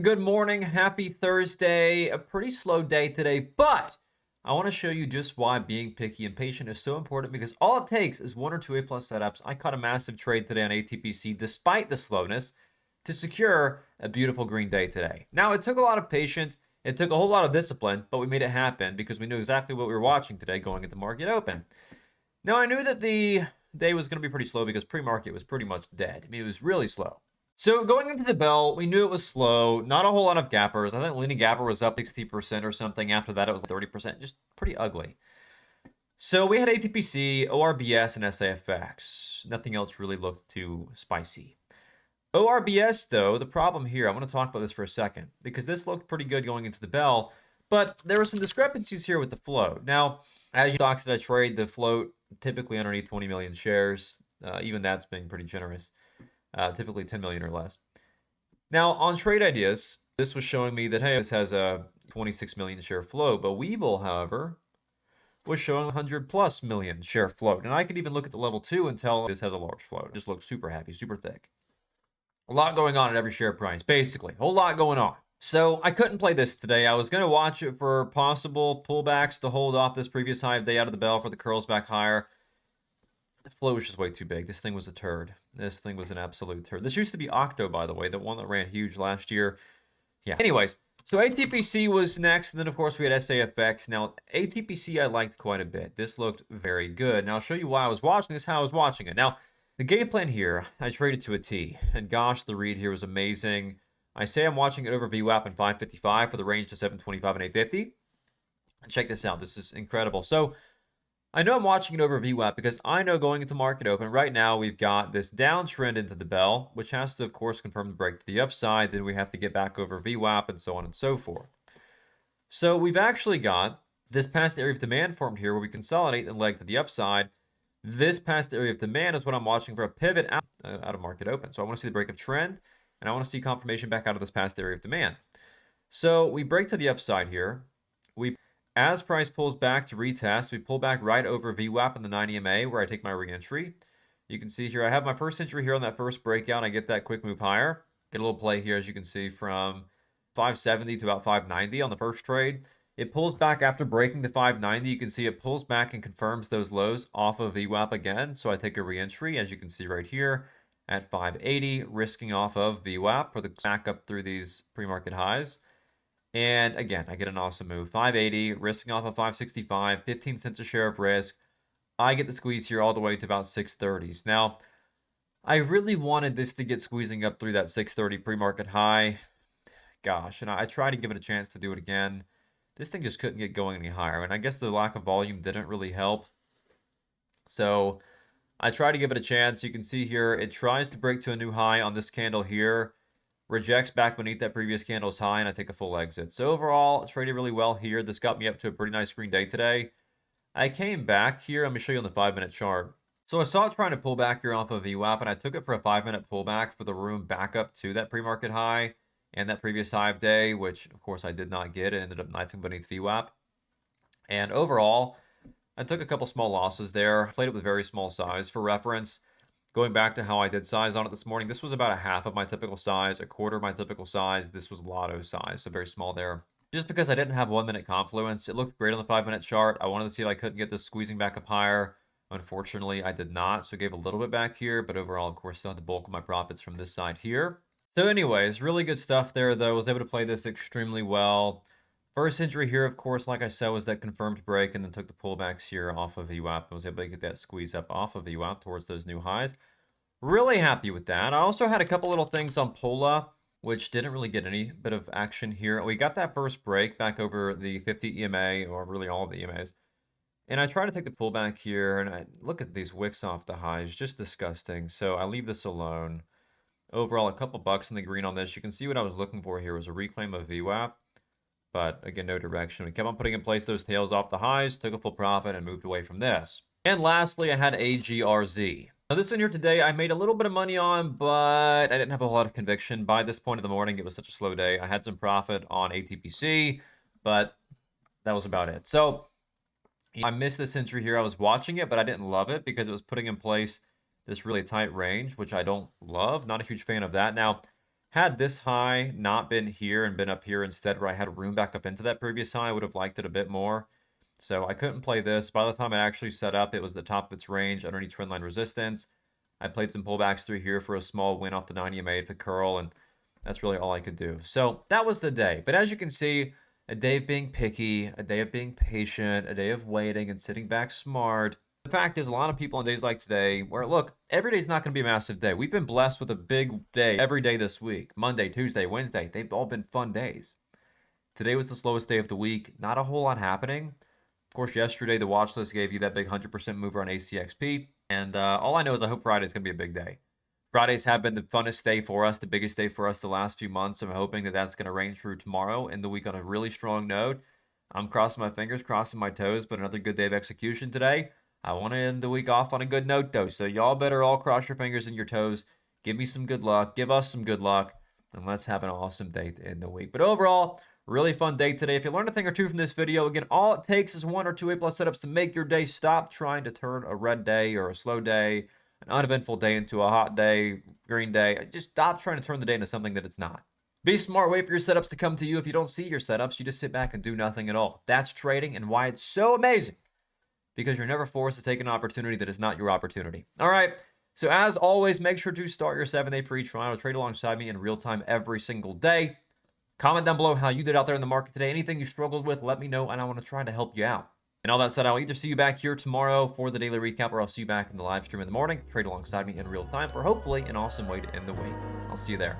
Good morning. Happy Thursday. A pretty slow day today, but I want to show you just why being picky and patient is so important because all it takes is one or two A-plus setups. I caught a massive trade today on ATPC despite the slowness to secure a beautiful green day today. Now, it took a lot of patience. It took a whole lot of discipline, but we made it happen because we knew exactly what we were watching today going into market open. Now, I knew that the day was going to be pretty slow because pre-market was pretty much dead. I mean, it was really slow. So going into the bell, we knew it was slow. Not a whole lot of gappers. I think leaning gapper was up 60% or something. After that, it was 30%. Just pretty ugly. So we had ATPC, ORBS, and SAFX. Nothing else really looked too spicy. ORBS, though, the problem here, I want to talk about this for a second because this looked pretty good going into the bell, but there were some discrepancies here with the float. Now, as you stocks that I trade, the float typically underneath 20 million shares. Even that's being pretty generous. Typically 10 million or less. Now, on Trade Ideas, this was showing me that, hey, this has a 26 million share float, but Webull, however, was showing 100 plus million share float. And I could even look at the level 2 and tell this has a large float. It just looks super happy, super thick. A lot going on at every share price, basically. A whole lot going on. So I couldn't play this today. I was going to watch it for possible pullbacks to hold off this previous high of day out of the bell for the curls back higher. The flow was just way too big. This thing was a turd. This thing was an absolute turd. This used to be Octo, by the way, the one that ran huge last year. Yeah. Anyways, so ATPC was next, and then, of course, we had SAFX. Now, ATPC I liked quite a bit. This looked very good. Now, I'll show you why I was watching this, how I was watching it. Now, the game plan here, I traded to a T, and gosh, the read here was amazing. I say I'm watching it over VWAP and 555 for the range to 725 and 850. And check this out. This is incredible. So, I know I'm watching it over VWAP because I know going into market open, right now we've got this downtrend into the bell, which has to, of course, confirm the break to the upside. Then we have to get back over VWAP and so on and so forth. So we've actually got this past area of demand formed here where we consolidate and leg to the upside. This past area of demand is what I'm watching for a pivot out of market open. So I want to see the break of trend, and I want to see confirmation back out of this past area of demand. So we break to the upside here. As price pulls back to retest, we pull back right over VWAP in the 90 MA where I take my re-entry. You can see here I have my first entry here on that first breakout. I get that quick move higher. Get a little play here, as you can see, from 570 to about 590 on the first trade. It pulls back after breaking the 590. You can see it pulls back and confirms those lows off of VWAP again. So I take a re-entry, as you can see right here, at 580, risking off of VWAP for the back up through these pre-market highs. And again, I get an awesome move. 580, risking off of 565, 15 cents a share of risk. I get the squeeze here all the way to about 630s. Now, I really wanted this to get squeezing up through that 630 pre-market high. Gosh, and I tried to give it a chance to do it again. This thing just couldn't get going any higher. And I guess the lack of volume didn't really help. So I tried to give it a chance. You can see here, it tries to break to a new high on this candle here. Rejects back beneath that previous candle's high, and I take a full exit. So overall, traded really well here. This got me up to a pretty nice green day today. I came back here. Let me show you on the 5-minute chart. So I saw it trying to pull back here off of VWAP, and I took it for a 5-minute pullback for the room back up to that pre-market high and that previous high of day, which, of course, I did not get. It ended up knifing beneath VWAP. And overall, I took a couple small losses there. Played it with very small size. For reference, going back to how I did size on it this morning, this was about a half of my typical size, a quarter of my typical size. This was lotto size, so very small there. Just because I didn't have 1-minute confluence, it looked great on the 5-minute chart. I wanted to see if I couldn't get this squeezing back up higher. Unfortunately, I did not, so I gave a little bit back here, but overall, of course, still had the bulk of my profits from this side here. So anyways, really good stuff there, though. I was able to play this extremely well. First entry here, of course, like I said, was that confirmed break and then took the pullbacks here off of VWAP. I was able to get that squeeze up off of VWAP towards those new highs. Really happy with that. I also had a couple little things on Pola, which didn't really get any bit of action here. We got that first break back over the 50 EMA, or really all of the EMAs. And I try to take the pullback here, and I look at these wicks off the highs, just disgusting. So I leave this alone. Overall, a couple bucks in the green on this. You can see what I was looking for here was a reclaim of VWAP. But again, no direction. We kept on putting in place those tails off the highs, took a full profit, and moved away from this. And lastly, I had AGRZ. Now this one here today, I made a little bit of money on, but I didn't have a whole lot of conviction. By this point in the morning, it was such a slow day. I had some profit on ATPC, but that was about it. So I missed this entry here. I was watching it, but I didn't love it because it was putting in place this really tight range, which I don't love. Not a huge fan of that. Now, Had this high not been here and been up here instead where I had room back up into that previous high, I would have liked it a bit more. So I couldn't play this. By the time it actually set up, it was the top of its range underneath trendline resistance. I played some pullbacks through here for a small win off the 90 MA for curl, and that's really all I could do. So that was the day. But as you can see, a day of being picky, a day of being patient, a day of waiting and sitting back smart. The fact is, a lot of people on days like today, where look, every day's not going to be a massive day. We've been blessed with a big day every day this week. Monday, Tuesday, Wednesday, they've all been fun days. Today was the slowest day of the week. Not a whole lot happening. Of course, yesterday the watch list gave you that big 100% mover on ACXP. And all I know is I hope Friday's going to be a big day. Fridays have been the funnest day for us, the biggest day for us the last few months. I'm hoping that that's going to reign true tomorrow and the week on a really strong note. I'm crossing my fingers, crossing my toes, but another good day of execution today. I want to end the week off on a good note, though. So y'all better all cross your fingers and your toes. Give me some good luck. Give us some good luck. And let's have an awesome day to end the week. But overall, really fun day today. If you learned a thing or two from this video, again, all it takes is 1 or 2 A+ setups to make your day. Stop trying to turn a red day or a slow day, an uneventful day into a hot day, green day. Just stop trying to turn the day into something that it's not. Be smart. Wait for your setups to come to you. If you don't see your setups, you just sit back and do nothing at all. That's trading and why it's so amazing. Because you're never forced to take an opportunity that is not your opportunity. All right. So as always, make sure to start your 7-day free trial. Trade alongside me in real time every single day. Comment down below how you did out there in the market today. Anything you struggled with, let me know, and I want to try to help you out. And all that said, I'll either see you back here tomorrow for the daily recap, or I'll see you back in the live stream in the morning. Trade alongside me in real time for hopefully an awesome way to end the week. I'll see you there.